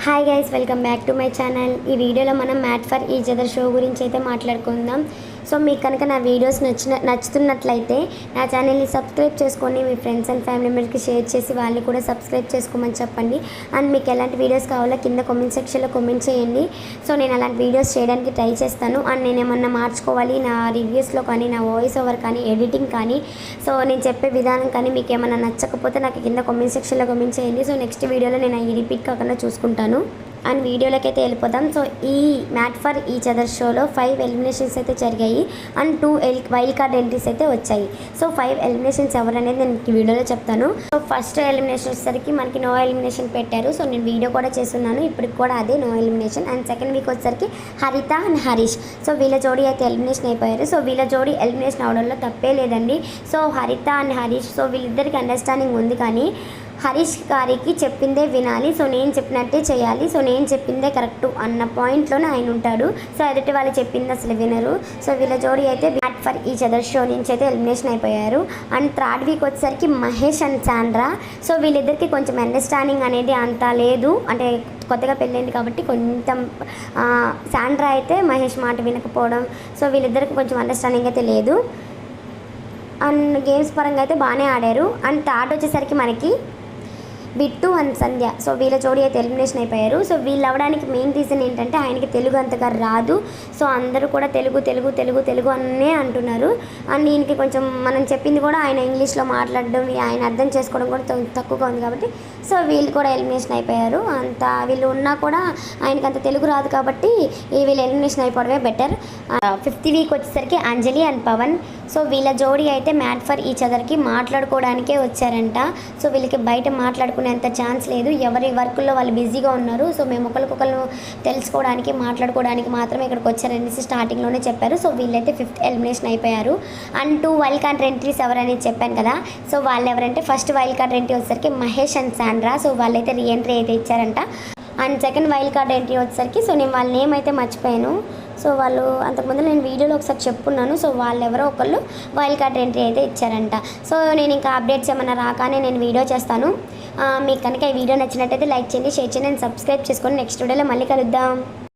Hi guys, welcome back to my channel. ఈ వీడియోలో మనం made for each other show గురించి అయితే మాట్లాడుకుందాం. సో మీకు కనుక నా వీడియోస్ నచ్చుతున్నట్లయితే నా ఛానల్ని సబ్స్క్రైబ్ చేసుకొని మీ ఫ్రెండ్స్ అండ్ ఫ్యామిలీ మెంబర్స్కి షేర్ చేసి వాళ్ళని కూడా సబ్స్క్రైబ్ చేసుకోమని చెప్పండి. అండ్ మీకు ఎలాంటి వీడియోస్ కావాలో కింద కామెంట్ సెక్షన్లో కామెంట్ చేయండి. సో నేను అలాంటి వీడియోస్ చేయడానికి ట్రై చేస్తాను. అండ్ నేను ఏమన్నా మార్చుకోవాలి నా రివ్యూస్లో కానీ, నా వాయిస్ ఓవర్ కానీ, ఎడిటింగ్ కానీ, సో నేను చెప్పే విధానం కానీ మీకు ఏమైనా నచ్చకపోతే నాకు కింద కామెంట్ సెక్షన్లో కామెంట్ చేయండి. సో నెక్స్ట్ వీడియోలో నేను ఈ రిపీట్ కాకుండా చూసుకుంటాను. అండ్ వీడియోలోకి అయితే వెళ్ళిపోదాం. సో ఈ మ్యాట్ ఫర్ ఈచ్ అదర్ షోలో 5 ఎలిమినేషన్స్ అయితే జరిగాయి అండ్ 2 వైల్డ్ కార్డ్ ఎంట్రీస్ అయితే వచ్చాయి. సో 5 ఎలిమినేషన్స్ ఎవరనేది నేను ఈ వీడియోలో చెప్తాను. సో ఫస్ట్ ఎలిమినేషన్ వచ్చేసరికి మనకి నో ఎలిమినేషన్ పెట్టారు. సో నేను వీడియో కూడా చేస్తున్నాను, ఇప్పటికి కూడా అదే no elimination. And second week వచ్చేసరికి హరిత అండ్ హరీష్, సో వీళ్ళ జోడీ అయితే ఎలిమినేషన్ అయిపోయారు. సో వీళ్ళ జోడీ ఎలిమినేషన్ అవడంలో తప్పే లేదండి. సో హరిత అండ్ హరీష్, సో వీళ్ళిద్దరికి అండర్స్టాండింగ్ ఉంది, కానీ హరీష్ గారికి చెప్పిందే వినాలి, సో నేను చెప్పినట్టే చేయాలి, సో నేను చెప్పిందే కరెక్టు అన్న పాయింట్లోనే ఆయన ఉంటాడు. సో ఎదుటి వాళ్ళు చెప్పింది అసలు వినరు. సో వీళ్ళ జోడీ అయితే made for each other show నుంచి అయితే ఎలిమినేషన్ అయిపోయారు. అండ్ థర్డ్ వీక్ వచ్చేసరికి మహేష్ అండ్ సాండ్రా, సో వీళ్ళిద్దరికి కొంచెం అండర్స్టాండింగ్ అనేది అంత లేదు. అంటే కొత్తగా పెళ్ళైంది కాబట్టి కొంచెం సాండ్రా అయితే మహేష్ మాట వినకపోవడం, సో వీళ్ళిద్దరికి కొంచెం అండర్స్టాండింగ్ అయితే లేదు. అండ్ గేమ్స్ పరంగా అయితే బాగానే ఆడారు. అండ్ థర్డ్ వచ్చేసరికి మనకి బిట్టు అండ్ సంధ్య, సో వీళ్ళ జోడీ అయితే ఎలిమినేషన్ అయిపోయారు. సో వీళ్ళు అవ్వడానికి మెయిన్ రీజన్ ఏంటంటే ఆయనకి తెలుగు అంతగా రాదు. సో అందరూ కూడా తెలుగు తెలుగు తెలుగు తెలుగు అనే అంటున్నారు. అండ్ ఈయనకి కొంచెం మనం చెప్పింది కూడా ఆయన ఇంగ్లీష్లో మాట్లాడడం, ఆయన అర్థం చేసుకోవడం కూడా తక్కువగా ఉంది కాబట్టి సో వీళ్ళు కూడా ఎలిమినేషన్ అయిపోయారు. అంత వీళ్ళు ఉన్నా కూడా ఆయనకి అంత తెలుగు రాదు కాబట్టి వీళ్ళు ఎలిమినేషన్ అయిపోవడమే బెటర్. 5th వీక్ వచ్చేసరికి అంజలి అండ్ పవన్, సో వీళ్ళ జోడీ అయితే మ్యాట్ ఫర్ ఈచ్ అదర్కి మాట్లాడుకోవడానికే వచ్చారంట. సో వీళ్ళకి బయట మాట్లాడుకునేంత ఛాన్స్ లేదు, ఎవరి వర్కుల్లో వాళ్ళు బిజీగా ఉన్నారు. సో మేము ఒకరికొకరు తెలుసుకోవడానికి, మాట్లాడుకోవడానికి మాత్రమే ఇక్కడికి వచ్చారనేసి స్టార్టింగ్లోనే చెప్పారు. సో వీళ్ళైతే 5th ఎలిమినేషన్ అయిపోయారు. అండ్ 2 వైల్డ్ కార్డ్ ఎంట్రీస్ ఎవరనేది చెప్పాను కదా. సో వాళ్ళు ఎవరంటే ఫస్ట్ వైల్డ్ కార్డ్ ఎంట్రీ వచ్చేసరికి మహేష్ అండ్ సాండ్రా, సో వాళ్ళైతే రీఎంట్రీ అయితే ఇచ్చారంట. And second wild card entry వచ్చేసరికి సో నేను వాళ్ళ నేమ్ అయితే మర్చిపోయాను. సో వాళ్ళు అంతకుముందు నేను వీడియోలో ఒకసారి చెప్పుకున్నాను. సో వాళ్ళు ఎవరో ఒకళ్ళు వైల్డ్ కార్డ్ ఎంట్రీ అయితే ఇచ్చారంట. సో నేను ఇంకా అప్డేట్స్ ఏమైనా రాగానే నేను వీడియో చేస్తాను. మీకు కనుక ఈ వీడియో నచ్చినట్టయితే లైక్ చేయండి, షేర్ చేయండి అండ్ సబ్స్క్రైబ్ చేసుకొని నెక్స్ట్ వీడియోలో మళ్ళీ కలుద్దాం.